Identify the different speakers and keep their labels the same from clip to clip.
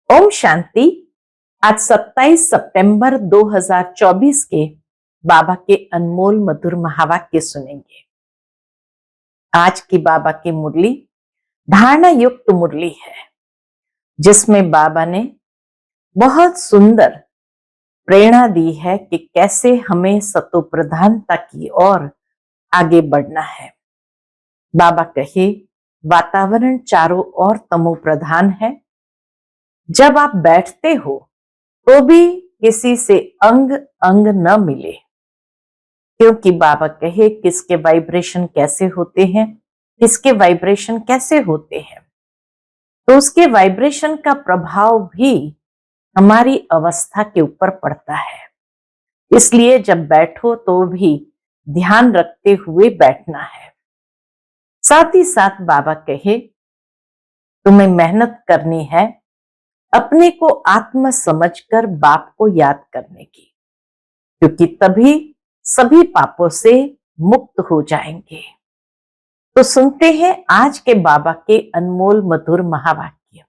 Speaker 1: ओम शांति। आज 27 सितंबर 2024 के बाबा के अनमोल मधुर महावाक्य सुनेंगे। आज की बाबा की मुरली धारणा युक्त मुरली है, जिसमें बाबा ने बहुत सुंदर प्रेरणा दी है कि कैसे हमें सतो प्रधानता की ओर आगे बढ़ना है। बाबा कहे, वातावरण चारों ओर तमो प्रधान है। जब आप बैठते हो तो भी किसी से अंग अंग न मिले, क्योंकि बाबा कहे किसके वाइब्रेशन कैसे होते हैं, किसके वाइब्रेशन कैसे होते हैं, तो उसके वाइब्रेशन का प्रभाव भी हमारी अवस्था के ऊपर पड़ता है। इसलिए जब बैठो तो भी ध्यान रखते हुए बैठना है। साथ ही साथ बाबा कहे, तुम्हें मेहनत करनी है अपने को आत्म समझकर बाप को याद करने की, क्योंकि तभी सभी पापों से मुक्त हो जाएंगे। तो सुनते हैं आज के बाबा के अनमोल मधुर महावाक्य।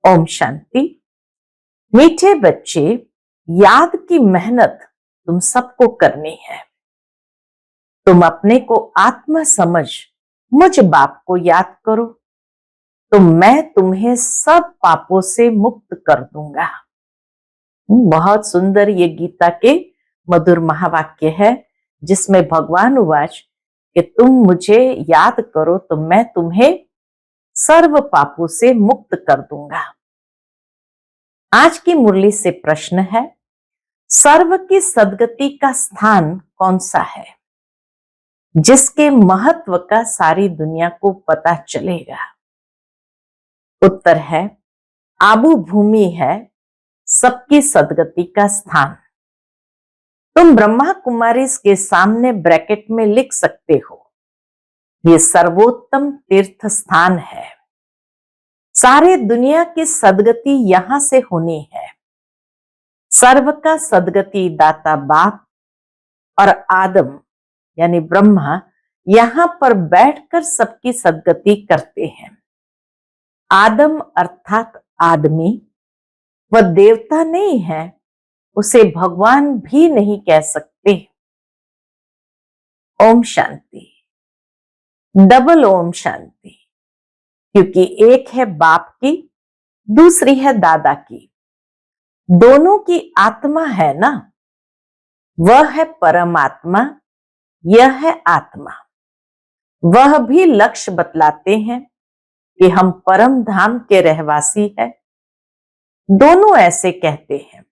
Speaker 1: ओम शांति। मीठे बच्चे, याद की मेहनत तुम सबको करनी है। तुम अपने को आत्म समझ मुझ बाप को याद करो तो मैं तुम्हें सब पापों से मुक्त कर दूंगा। बहुत सुंदर ये गीता के मधुर महावाक्य है, जिसमें भगवान उवाच कि तुम मुझे याद करो तो मैं तुम्हें सर्व पापों से मुक्त कर दूंगा। आज की मुरली से प्रश्न है, सर्व की सदगति का स्थान कौन सा है जिसके महत्व का सारी दुनिया को पता चलेगा? उत्तर है, आबू भूमि है सबकी सदगति का स्थान। तुम ब्रह्मा कुमारी के सामने ब्रैकेट में लिख सकते हो, ये सर्वोत्तम तीर्थ स्थान है। सारे दुनिया की सदगति यहां से होनी है। सर्व का सदगति दाता बाप और आदम यानी ब्रह्मा यहां पर बैठकर सबकी सदगति करते हैं। आदम अर्थात आदमी वह देवता नहीं है, उसे भगवान भी नहीं कह सकते। ओम शांति। डबल ओम शांति, क्योंकि एक है बाप की, दूसरी है दादा की। दोनों की आत्मा है ना, वह है परमात्मा, यह है आत्मा। वह भी लक्ष्य बतलाते हैं कि हम परम धाम के रहवासी हैं। दोनों ऐसे कहते हैं।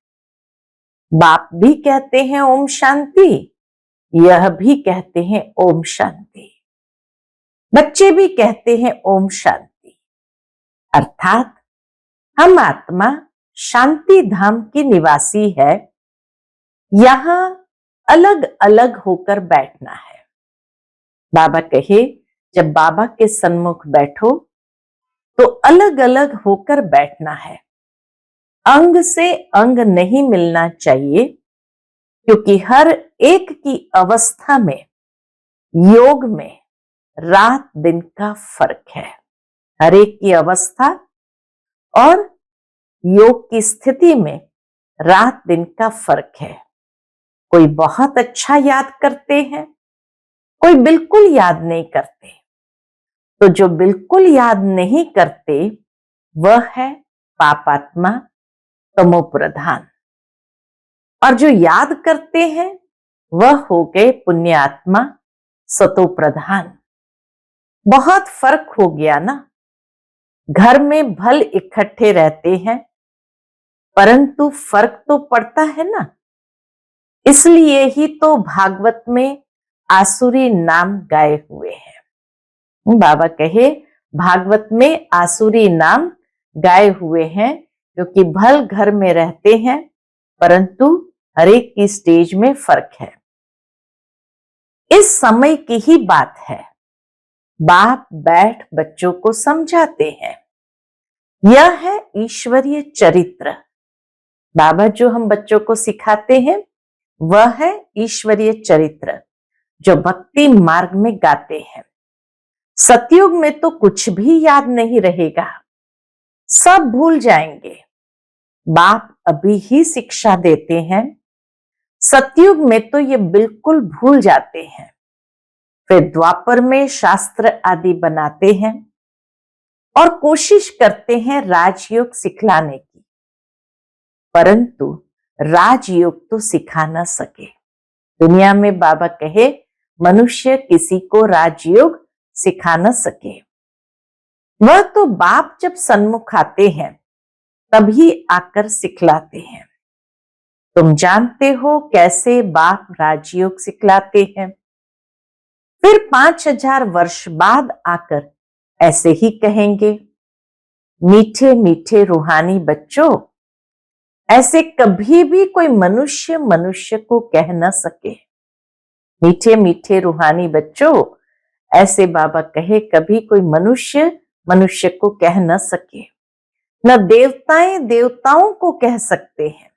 Speaker 1: बाप भी कहते हैं ओम शांति, यह भी कहते हैं ओम शांति। बच्चे भी कहते हैं ओम शांति, अर्थात हम आत्मा शांति धाम की निवासी है। यहां अलग अलग होकर बैठना है। बाबा कहे, जब बाबा के सन्मुख बैठो तो अलग अलग होकर बैठना है। अंग से अंग नहीं मिलना चाहिए, क्योंकि हर एक की अवस्था में, योग में रात दिन का फर्क है। हर एक की अवस्था और योग की स्थिति में रात दिन का फर्क है। कोई बहुत अच्छा याद करते हैं, कोई बिल्कुल याद नहीं करते। तो जो बिल्कुल याद नहीं करते वह है पापात्मा, तमो प्रधान, और जो याद करते हैं वह हो गए पुण्यात्मा, सतो प्रधान। बहुत फर्क हो गया ना। घर में भल इकट्ठे रहते हैं, परंतु फर्क तो पड़ता है ना। इसलिए ही तो भागवत में आसुरी नाम गाए हुए हैं। बाबा कहे, भागवत में आसुरी नाम गाए हुए हैं, क्योंकि भल घर में रहते हैं, परंतु हर एक की स्टेज में फर्क है। इस समय की ही बात है। बाप बैठ बच्चों को समझाते हैं। यह है ईश्वरीय चरित्र। बाबा जो हम बच्चों को सिखाते हैं वह है ईश्वरीय चरित्र, जो भक्ति मार्ग में गाते हैं। सतयुग में तो कुछ भी याद नहीं रहेगा। सब भूल जाएंगे। बाप अभी ही शिक्षा देते हैं। सतयुग में तो ये बिल्कुल भूल जाते हैं। फिर द्वापर में शास्त्र आदि बनाते हैं और कोशिश करते हैं राजयोग सिखलाने की, परंतु राजयोग तो सिखा न सके। दुनिया में बाबा कहे मनुष्य किसी को राजयोग सिखा न सके। वह तो बाप जब सन्मुख आते हैं तभी आकर सिखलाते हैं। तुम जानते हो कैसे बाप राजयोग सिखलाते हैं। फिर 5000 वर्ष बाद आकर ऐसे ही कहेंगे, मीठे मीठे रूहानी बच्चों, ऐसे कभी भी कोई मनुष्य मनुष्य को कह न सके। मीठे मीठे रूहानी बच्चों, ऐसे बाबा कहे कभी कोई मनुष्य मनुष्य को कह न सके। न देवताएं देवताओं को कह सकते हैं।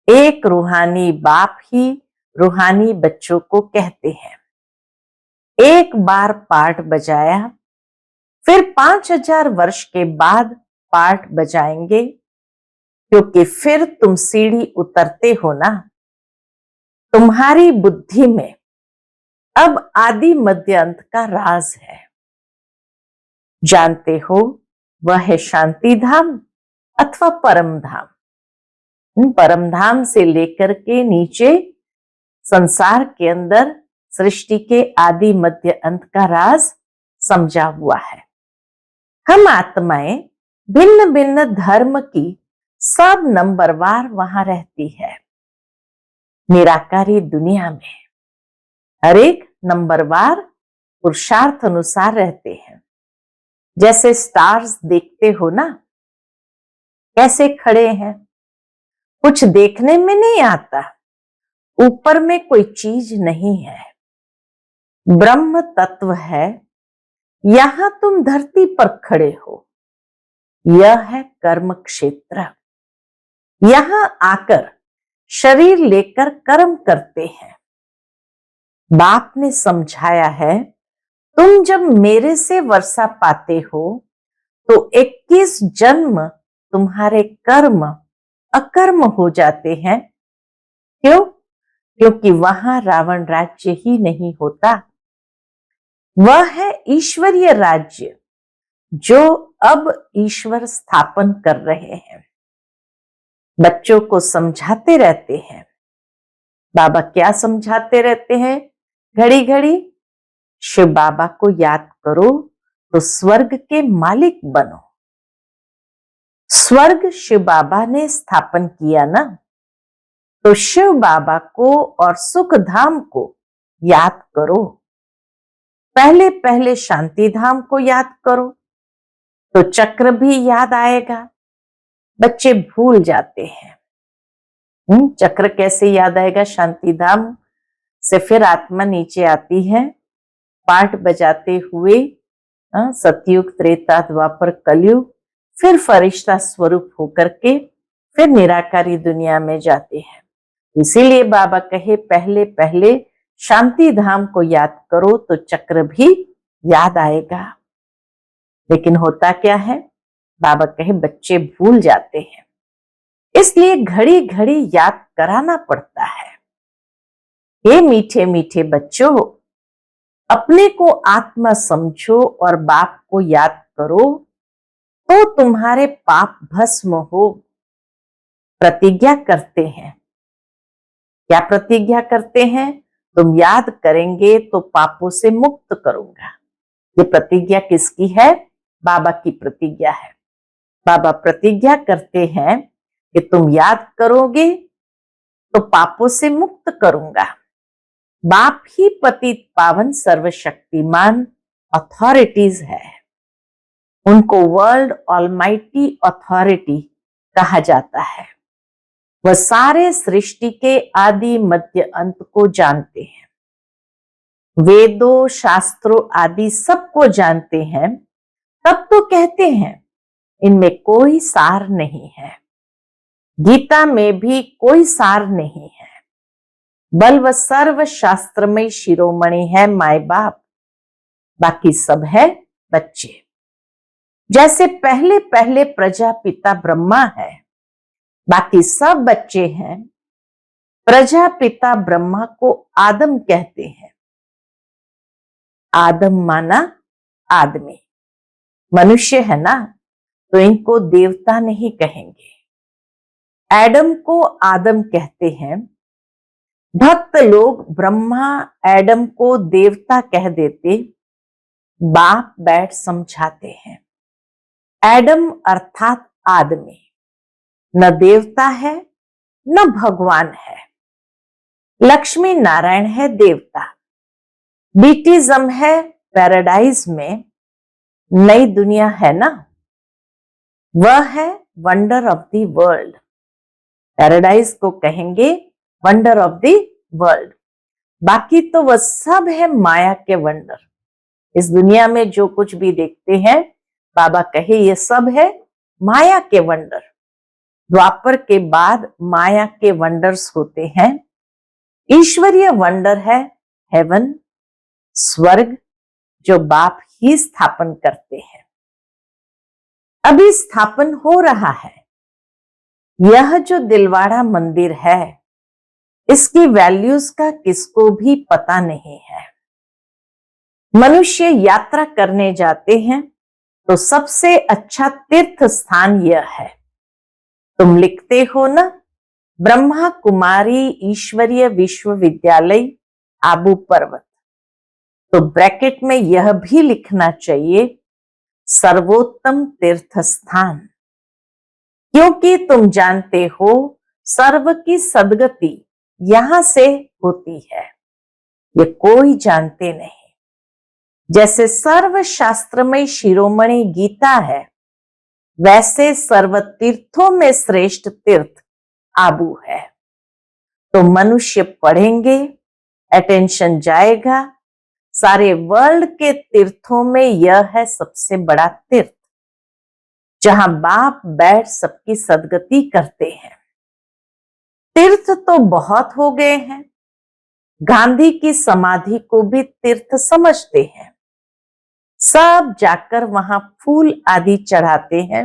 Speaker 1: एक रूहानी बाप ही रूहानी बच्चों को कहते हैं। एक बार पार्ट बजाया, फिर 5000 वर्ष के बाद पार्ट बजाएंगे, क्योंकि फिर तुम सीढ़ी उतरते हो ना। तुम्हारी बुद्धि में अब आदि मध्य अंत का राज है। जानते हो वह है शांति धाम अथवा परम धाम। परम धाम से लेकर के नीचे संसार के अंदर सृष्टि के आदि मध्य अंत का राज समझा हुआ है। हम आत्माएं भिन्न भिन्न धर्म की सब नंबरवार वहां रहती है। निराकारी दुनिया में हर एक नंबरवार पुरुषार्थ अनुसार रहते हैं। जैसे स्टार्स देखते हो ना, कैसे खड़े हैं। कुछ देखने में नहीं आता, ऊपर में कोई चीज नहीं है, ब्रह्म तत्व है। यहां तुम धरती पर खड़े हो, यह है कर्म क्षेत्र। यहां आकर शरीर लेकर कर्म करते हैं। बाप ने समझाया है, तुम जब मेरे से वर्षा पाते हो तो 21 जन्म तुम्हारे कर्म अकर्म हो जाते हैं। क्यों? क्योंकि वहां रावण राज्य ही नहीं होता। वह है ईश्वरीय राज्य जो अब ईश्वर स्थापन कर रहे हैं। बच्चों को समझाते रहते हैं। बाबा क्या समझाते रहते हैं? घड़ी घड़ी शिव बाबा को याद करो तो स्वर्ग के मालिक बनो। स्वर्ग शिव बाबा ने स्थापन किया ना, तो शिव बाबा को और सुख धाम को याद करो। पहले पहले शांति धाम को याद करो तो चक्र भी याद आएगा। बच्चे भूल जाते हैं। चक्र कैसे याद आएगा? शांति धाम से फिर आत्मा नीचे आती है, पाठ बजाते हुए सतयुग त्रेता द्वापर कलयुग, फिर फरिश्ता स्वरूप होकर के फिर निराकारी दुनिया में जाते हैं। इसीलिए बाबा कहे पहले पहले शांति धाम को याद करो तो चक्र भी याद आएगा। लेकिन होता क्या है? बाबा कहे बच्चे भूल जाते हैं, इसलिए घड़ी घड़ी याद कराना पड़ता है। ये मीठे मीठे बच्चों, अपने को आत्मा समझो और बाप को याद करो तो तुम्हारे पाप भस्म हो। प्रतिज्ञा करते हैं। क्या प्रतिज्ञा करते हैं? तुम याद करेंगे तो पापों से मुक्त करूंगा। ये प्रतिज्ञा किसकी है? बाबा की प्रतिज्ञा है। बाबा प्रतिज्ञा करते हैं कि तुम याद करोगे तो पापों से मुक्त करूंगा। बाप ही पतित पावन सर्वशक्तिमान अथॉरिटीज है। उनको वर्ल्ड ऑलमाइटी अथॉरिटी कहा जाता है। वह सारे सृष्टि के आदि मध्य अंत को जानते हैं। वेदों शास्त्रों आदि सबको जानते हैं। तब तो कहते हैं इनमें कोई सार नहीं है। गीता में भी कोई सार नहीं है। बल व सर्व शास्त्रमय शिरोमणि है माय बाप, बाकी सब है बच्चे। जैसे पहले पहले प्रजापिता ब्रह्मा है, बाकी सब बच्चे हैं, प्रजापिता ब्रह्मा को आदम कहते हैं। आदम माना आदमी, मनुष्य है ना, तो इनको देवता नहीं कहेंगे। एडम को आदम कहते हैं। भक्त लोग ब्रह्मा एडम को देवता कह देते, बाप बैठ समझाते हैं। एडम अर्थात आदमी न देवता है न भगवान है। लक्ष्मी नारायण है देवता। बीटिज्म है पैराडाइज में, नई दुनिया है ना, वह है wonder of the world. Paradise को कहेंगे वंडर ऑफ द वर्ल्ड। बाकी तो वह सब है माया के वंडर। इस दुनिया में जो कुछ भी देखते हैं, बाबा कहे ये सब है माया के वंडर। द्वापर के बाद माया के वंडर्स होते हैं। ईश्वरीय वंडर है हेवन, स्वर्ग, जो बाप ही स्थापन करते हैं। अभी स्थापन हो रहा है। यह जो दिलवाड़ा मंदिर है, इसकी वैल्यूज का किसको भी पता नहीं है। मनुष्य यात्रा करने जाते हैं तो सबसे अच्छा तीर्थ स्थान यह है। तुम लिखते हो ना, ब्रह्मा कुमारी ईश्वरीय विश्वविद्यालय आबू पर्वत, तो ब्रैकेट में यह भी लिखना चाहिए सर्वोत्तम तीर्थ स्थान, क्योंकि तुम जानते हो सर्व की सदगति यहां से होती है। ये कोई जानते नहीं। जैसे सर्व शास्त्रमय शिरोमणि गीता है, वैसे सर्व तीर्थों में श्रेष्ठ तीर्थ आबू है। तो मनुष्य पढ़ेंगे, अटेंशन जाएगा, सारे वर्ल्ड के तीर्थों में यह है सबसे बड़ा तीर्थ, जहां बाप बैठ सबकी सदगति करते हैं। तीर्थ तो बहुत हो गए हैं। गांधी की समाधि को भी तीर्थ समझते हैं। सब जाकर वहां फूल आदि चढ़ाते हैं।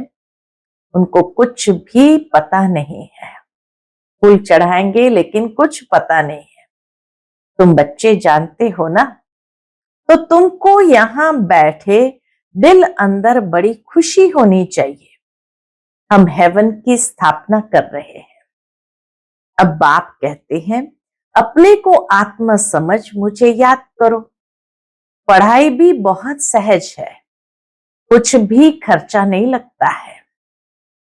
Speaker 1: उनको कुछ भी पता नहीं है। फूल चढ़ाएंगे लेकिन कुछ पता नहीं है। तुम बच्चे जानते हो ना, तो तुमको यहां बैठे दिल अंदर बड़ी खुशी होनी चाहिए। हम हेवन की स्थापना कर रहे हैं। अब बाप कहते हैं, अपने को आत्मा समझ मुझे याद करो। पढ़ाई भी बहुत सहज है, कुछ भी खर्चा नहीं लगता है।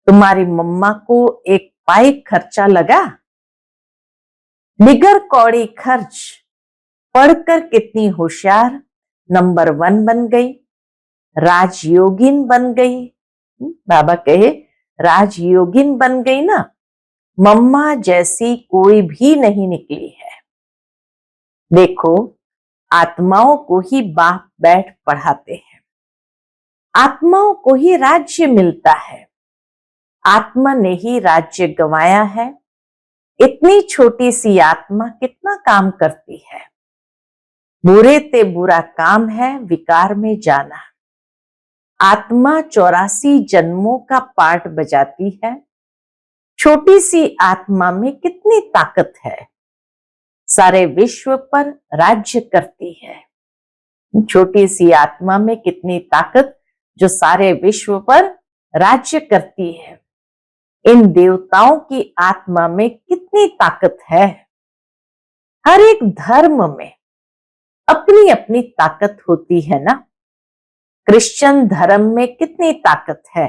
Speaker 1: तुम्हारी मम्मा को एक पाई खर्चा लगा? निगर कौड़ी खर्च, पढ़कर कितनी होशियार नंबर 1 बन गई, राजयोगिन बन गई। बाबा कहे राजयोगिन बन गई ना, मम्मा जैसी कोई भी नहीं निकली है। देखो, आत्माओं को ही बाप बैठ पढ़ाते हैं। आत्माओं को ही राज्य मिलता है। आत्मा ने ही राज्य गंवाया है। इतनी छोटी सी आत्मा कितना काम करती है। बुरे ते बुरा काम है विकार में जाना। आत्मा 84 जन्मों का पार्ट बजाती है। छोटी सी आत्मा में कितनी ताकत है, सारे विश्व पर राज्य करती है। छोटी सी आत्मा में कितनी ताकत, जो सारे विश्व पर राज्य करती है। इन देवताओं की आत्मा में कितनी ताकत है। हर एक धर्म में अपनी अपनी ताकत होती है ना। क्रिश्चियन धर्म में कितनी ताकत है।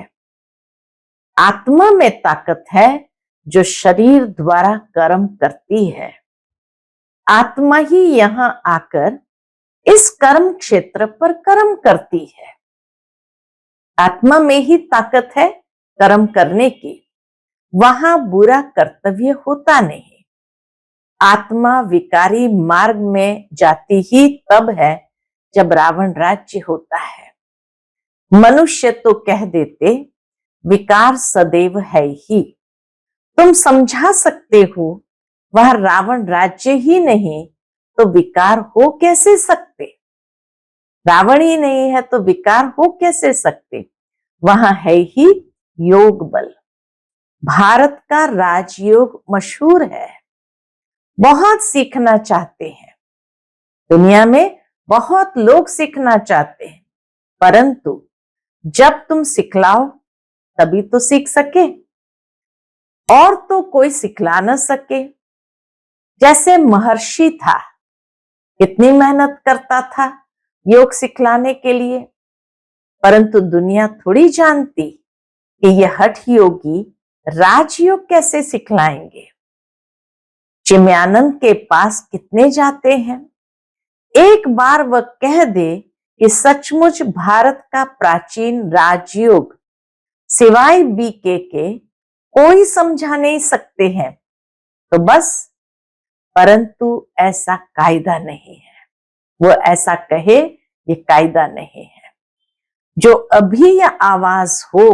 Speaker 1: आत्मा में ताकत है, जो शरीर द्वारा कर्म करती है। आत्मा ही यहां आकर इस कर्म क्षेत्र पर कर्म करती है। आत्मा में ही ताकत है कर्म करने की। वहां बुरा कर्तव्य होता नहीं। आत्मा विकारी मार्ग में जाती ही तब है जब रावण राज्य होता है। मनुष्य तो कह देते विकार सदैव है ही। तुम समझा सकते हो, वह रावण राज्य ही नहीं तो विकार हो कैसे सकते। रावण ही नहीं है तो विकार हो कैसे सकते। वहां है ही योग बल। भारत का राजयोग मशहूर है, बहुत सीखना चाहते हैं, दुनिया में बहुत लोग सीखना चाहते हैं, परंतु जब तुम सिखलाओ तभी तो सीख सके, और तो कोई सिखला न सके। जैसे महर्षि था, कितनी मेहनत करता था योग सिखलाने के लिए, परंतु दुनिया थोड़ी जानती कि ये हठ योगी राजयोग कैसे सिखलाएंगे। चिमयानंद के पास कितने जाते हैं, एक बार वह कह दे कि सचमुच भारत का प्राचीन राजयोग सिवाय बीके के कोई समझा नहीं सकते हैं तो बस, परंतु ऐसा कायदा नहीं है। वो ऐसा कहे ये कायदा नहीं है। जो अभी यह आवाज हो,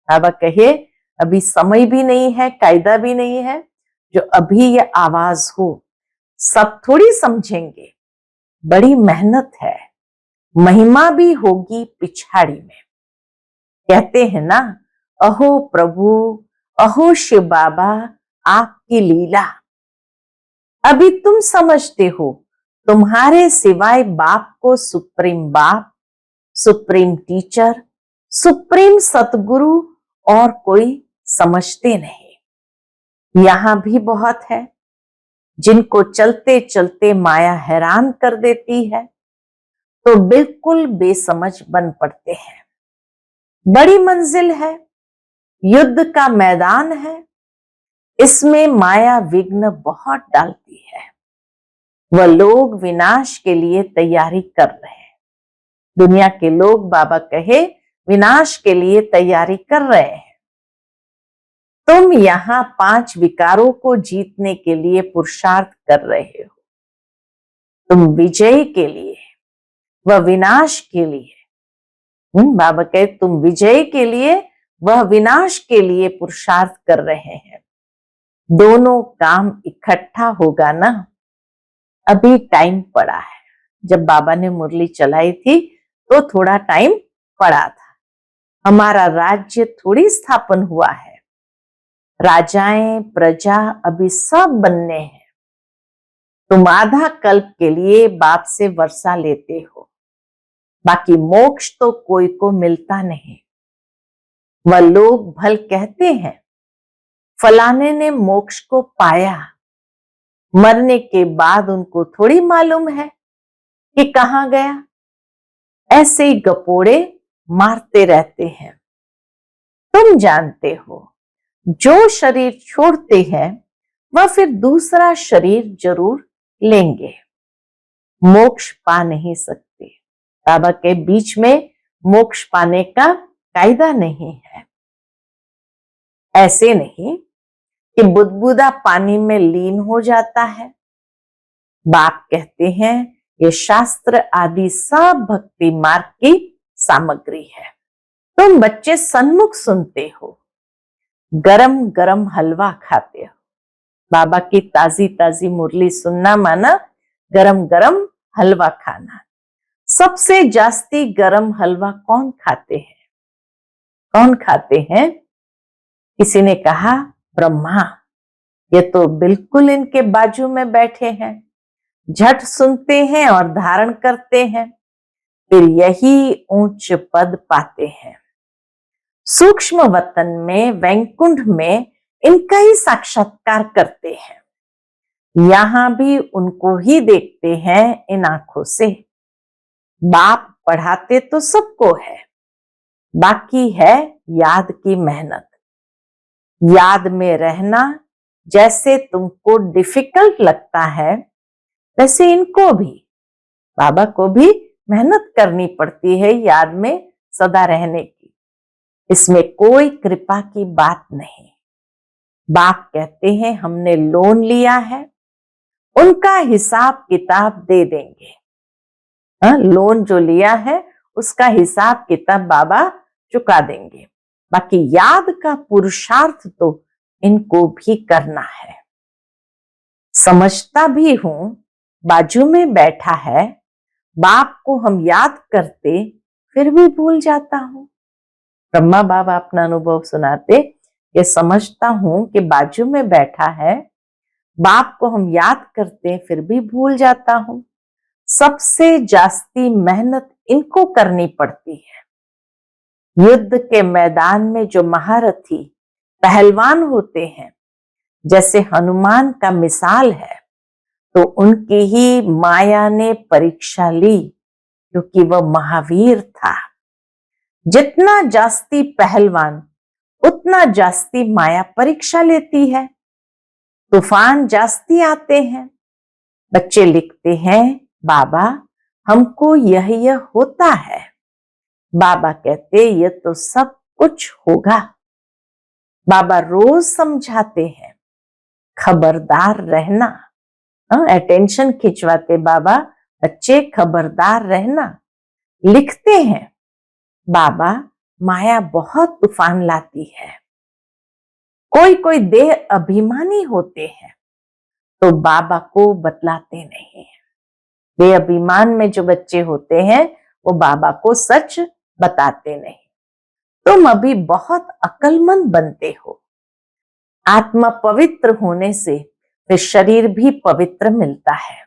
Speaker 1: बाबा कहे अभी समय भी नहीं है, कायदा भी नहीं है, जो अभी यह आवाज हो सब थोड़ी समझेंगे, बड़ी मेहनत है, महिमा भी होगी पिछाड़ी में। कहते हैं ना, अहो प्रभु, अहो शिव बाबा, आपकी लीला। अभी तुम समझते हो, तुम्हारे सिवाय बाप को सुप्रीम बाप, सुप्रीम टीचर, सुप्रीम सतगुरु और कोई समझते नहीं। यहां भी बहुत है जिनको चलते चलते माया हैरान कर देती है तो बिल्कुल बेसमझ बन पड़ते हैं। बड़ी मंजिल है, युद्ध का मैदान है, इसमें माया विघ्न बहुत डालती है। वह लोग विनाश के लिए तैयारी कर रहे हैं। दुनिया के लोग बाबा कहे विनाश के लिए तैयारी कर रहे हैं। तुम यहां 5 विकारों को जीतने के लिए पुरुषार्थ कर रहे हो। तुम विजय के लिए, वह विनाश के लिए। बाबा कहे तुम विजय के लिए, वह विनाश के लिए पुरुषार्थ कर रहे हैं। दोनों काम इकट्ठा होगा ना। अभी टाइम पड़ा है। जब बाबा ने मुरली चलाई थी तो थोड़ा टाइम पड़ा था। हमारा राज्य थोड़ी स्थापन हुआ है, राजाएं प्रजा अभी सब बनने हैं। तुम आधा कल्प के लिए बाप से वर्षा लेते हो, बाकी मोक्ष तो कोई को मिलता नहीं। वह लोग भल कहते हैं फलाने ने मोक्ष को पाया, मरने के बाद उनको थोड़ी मालूम है कि कहां गया। ऐसे ही गपोड़े मारते रहते हैं। तुम जानते हो जो शरीर छोड़ते हैं वह फिर दूसरा शरीर जरूर लेंगे, मोक्ष पा नहीं सकते। बाबा के बीच में मोक्ष पाने का कायदा नहीं है। ऐसे नहीं कि बुदबुदा पानी में लीन हो जाता है। बाप कहते हैं ये शास्त्र आदि सब भक्ति मार्ग की सामग्री है। तुम बच्चे सन्मुख सुनते हो, गरम गरम हलवा खाते हो। बाबा की ताजी ताजी मुरली सुनना माना गरम गरम हलवा खाना। सबसे जास्ती गरम हलवा कौन खाते हैं? कौन खाते हैं? किसी ने कहा ब्रह्मा। ये तो बिल्कुल इनके बाजू में बैठे हैं, झट सुनते हैं और धारण करते हैं, फिर यही ऊंच पद पाते हैं। सूक्ष्म वतन में, वैकुंठ में इनका ही साक्षात्कार करते हैं। यहां भी उनको ही देखते हैं इन आंखों से। बाप पढ़ाते तो सबको है, बाकी है याद की मेहनत। याद में रहना जैसे तुमको डिफिकल्ट लगता है, वैसे इनको भी, बाबा को भी मेहनत करनी पड़ती है याद में सदा रहने की। इसमें कोई कृपा की बात नहीं। बाप कहते हैं हमने लोन लिया है, उनका हिसाब किताब दे देंगे। लोन जो लिया है उसका हिसाब किताब बाबा चुका देंगे। बाकी याद का पुरुषार्थ तो इनको भी करना है। समझता भी हूं, बाजू में बैठा है, बाप को हम याद करते फिर भी भूल जाता हूं। ब्रह्मा बाबा अपना अनुभव सुनाते कि समझता हूं कि बाजू में बैठा है, बाप को हम याद करते हैं फिर भी भूल जाता हूं। सबसे जास्ती मेहनत इनको करनी पड़ती है। युद्ध के मैदान में जो महारथी पहलवान होते हैं, जैसे हनुमान का मिसाल है, तो उनकी ही माया ने परीक्षा ली, क्योंकि वह महावीर था। जितना जास्ती पहलवान उतना जास्ती माया परीक्षा लेती है। तूफान जास्ती आते हैं। बच्चे लिखते हैं, बाबा हमको यह होता है। बाबा कहते ये तो सब कुछ होगा। बाबा रोज समझाते हैं, खबरदार रहना। अटेंशन खिंचवाते बाबा, बच्चे खबरदार रहना। लिखते हैं, बाबा माया बहुत तूफान लाती है। कोई कोई देह अभिमानी होते हैं तो बाबा को बतलाते नहीं है। देह अभिमान में जो बच्चे होते हैं वो बाबा को सच बताते नहीं। तुम अभी बहुत अक्लमंद बनते हो। आत्मा पवित्र होने से फिर शरीर भी पवित्र मिलता है।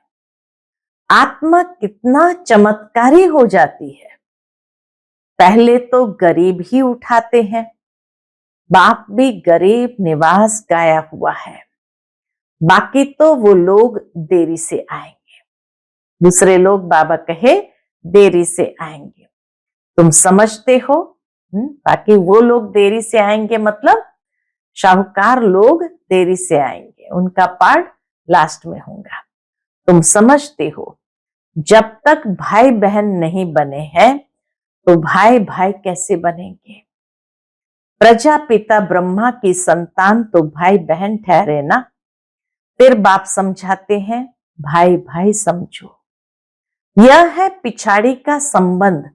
Speaker 1: आत्मा कितना चमत्कारी हो जाती है। पहले तो गरीब ही उठाते हैं। बाप भी गरीब निवास गाया हुआ है। बाकी तो वो लोग देरी से आएंगे। दूसरे लोग बाबा कहे देरी से आएंगे, तुम समझते हो। बाकी वो लोग देरी से आएंगे मतलब शाहूकार लोग देरी से आएंगे, उनका पार्ट लास्ट में होगा। तुम समझते हो, जब तक भाई बहन नहीं बने हैं तो भाई भाई कैसे बनेंगे। प्रजापिता ब्रह्मा की संतान तो भाई बहन ठहरे ना। फिर बाप समझाते हैं, भाई भाई समझो। यह है पिछाड़ी का संबंध।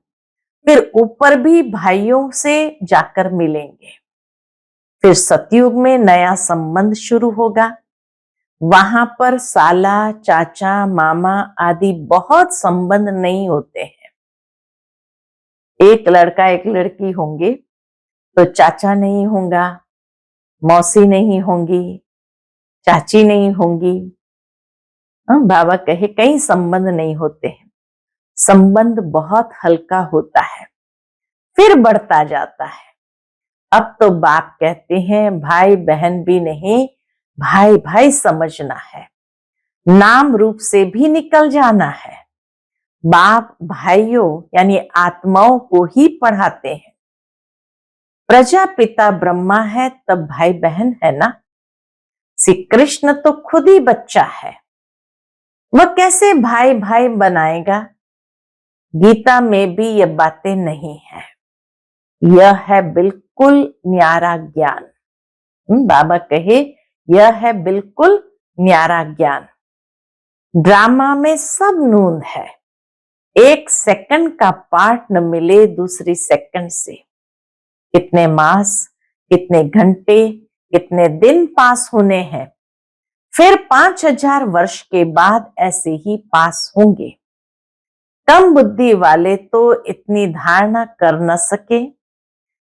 Speaker 1: फिर ऊपर भी भाइयों से जाकर मिलेंगे। फिर सतयुग में नया संबंध शुरू होगा। वहां पर साला, चाचा, मामा आदि बहुत संबंध नहीं होते हैं। एक लड़का एक लड़की होंगे तो चाचा नहीं होगा, मौसी नहीं होंगी, चाची नहीं होंगी। बाबा कहे कई संबंध नहीं होते हैं। संबंध बहुत हल्का होता है, फिर बढ़ता जाता है। अब तो बाप कहते हैं भाई बहन भी नहीं, भाई भाई समझना है। नाम रूप से भी निकल जाना है। बाप भाइयों यानी आत्माओं को ही पढ़ाते हैं। प्रजापिता ब्रह्मा है तब भाई बहन है ना। श्री कृष्ण तो खुद ही बच्चा है, वह कैसे भाई भाई बनाएगा। गीता में भी यह बातें नहीं है। यह है बिल्कुल न्यारा ज्ञान। बाबा कहे यह है बिल्कुल न्यारा ज्ञान। ड्रामा में सब नून है। एक सेकंड का पार्ट न मिले दूसरी सेकंड से। कितने मास, कितने घंटे, कितने दिन पास होने हैं, फिर 5000 वर्ष के बाद ऐसे ही पास होंगे। कम बुद्धि वाले तो इतनी धारणा कर न सके,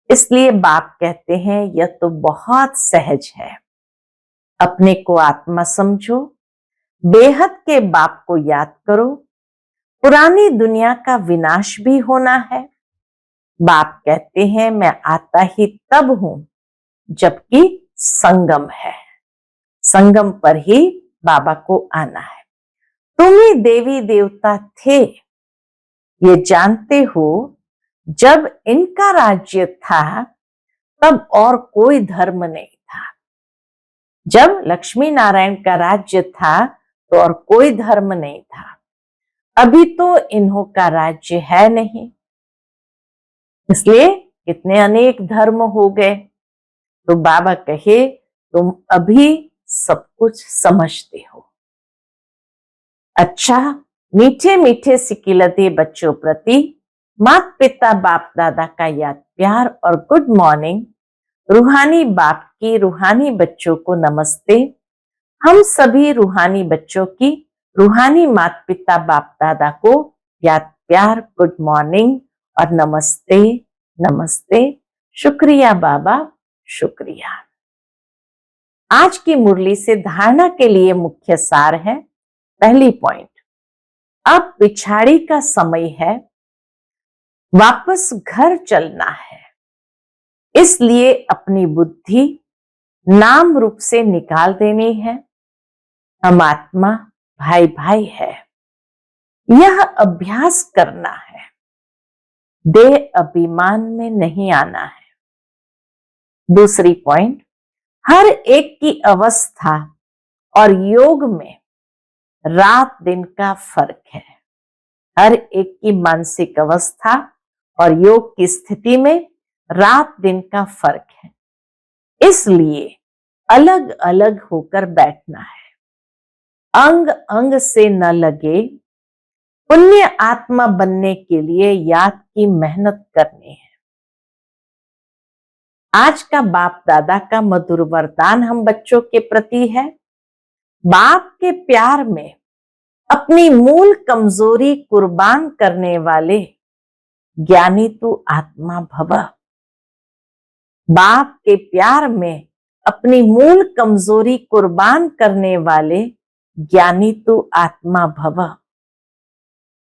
Speaker 1: इसलिए बाप कहते हैं यह तो बहुत सहज है। अपने को आत्मा समझो, बेहद के बाप को याद करो। पुरानी दुनिया का विनाश भी होना है। बाप कहते हैं मैं आता ही तब हूं जबकि संगम है। संगम पर ही बाबा को आना है। तुम ही देवी देवता थे, ये जानते हो। जब इनका राज्य था तब और कोई धर्म नहीं था। जब लक्ष्मी नारायण का राज्य था तो और कोई धर्म नहीं था। अभी तो इन्हों का राज्य है नहीं, इसलिए कितने अनेक धर्म हो गए। तो बाबा कहे तुम अभी सब कुछ समझते हो। अच्छा, मीठे मीठे सिकिलते बच्चों प्रति माता पिता बाप दादा का याद प्यार और गुड मॉर्निंग। रूहानी बाप की रूहानी बच्चों को नमस्ते। हम सभी रूहानी बच्चों की रूहानी माता पिता बाप दादा को याद प्यार, गुड मॉर्निंग और नमस्ते नमस्ते। शुक्रिया बाबा, शुक्रिया। आज की मुरली से धारणा के लिए मुख्य सार है। पहली पॉइंट, अब पिछाड़ी का समय है, वापस घर चलना है, इसलिए अपनी बुद्धि नाम रूप से निकाल देनी है। हम आत्मा भाई भाई है, यह अभ्यास करना है। देह अभिमान में नहीं आना है। दूसरी पॉइंट, हर एक की अवस्था और योग में रात दिन का फर्क है। हर एक की मानसिक अवस्था और योग की स्थिति में रात दिन का फर्क है, इसलिए अलग अलग होकर बैठना है। अंग अंग से न लगे, पुण्य आत्मा बनने के लिए याद की मेहनत करनी है। आज का बाप दादा का मधुर वरदान हम बच्चों के प्रति है। बाप के प्यार में अपनी मूल कमजोरी कुर्बान करने वाले ज्ञानी तू आत्मा भव। बाप के प्यार में अपनी मूल कमजोरी कुर्बान करने वाले ज्ञानी तू आत्मा भव।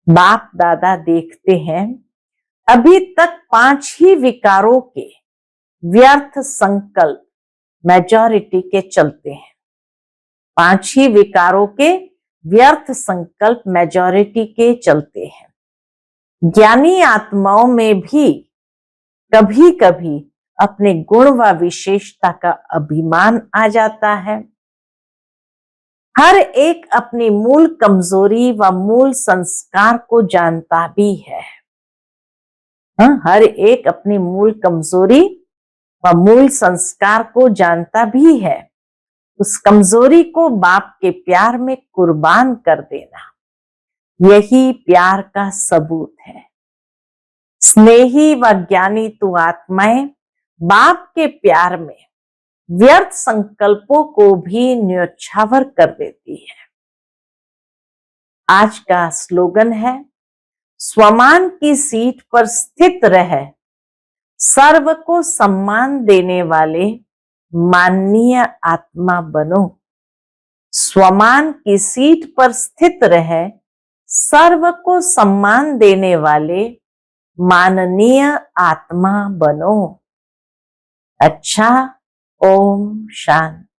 Speaker 1: बाप दादा देखते हैं, अभी तक 5 ही विकारों के व्यर्थ संकल्प मेजॉरिटी के चलते हैं। 5 ही विकारों के व्यर्थ संकल्प मेजॉरिटी के चलते हैं। ज्ञानी आत्माओं में भी कभी कभी अपने गुण व विशेषता का अभिमान आ जाता है। हर एक अपनी मूल कमजोरी व मूल संस्कार को जानता भी है। हर एक अपनी मूल कमजोरी व मूल संस्कार को जानता भी है। उस कमजोरी को बाप के प्यार में कुर्बान कर देना, यही प्यार का सबूत है। स्नेही व ज्ञानी तू आत्माएं बाप के प्यार में व्यर्थ संकल्पों को भी न्योछावर कर देती है। आज का स्लोगन है, स्वमान की सीट पर स्थित रह सर्व को सम्मान देने वाले माननीय आत्मा बनो। स्वमान की सीट पर स्थित रह सर्व को सम्मान देने वाले माननीय आत्मा बनो। अच्छा, ओम शांति।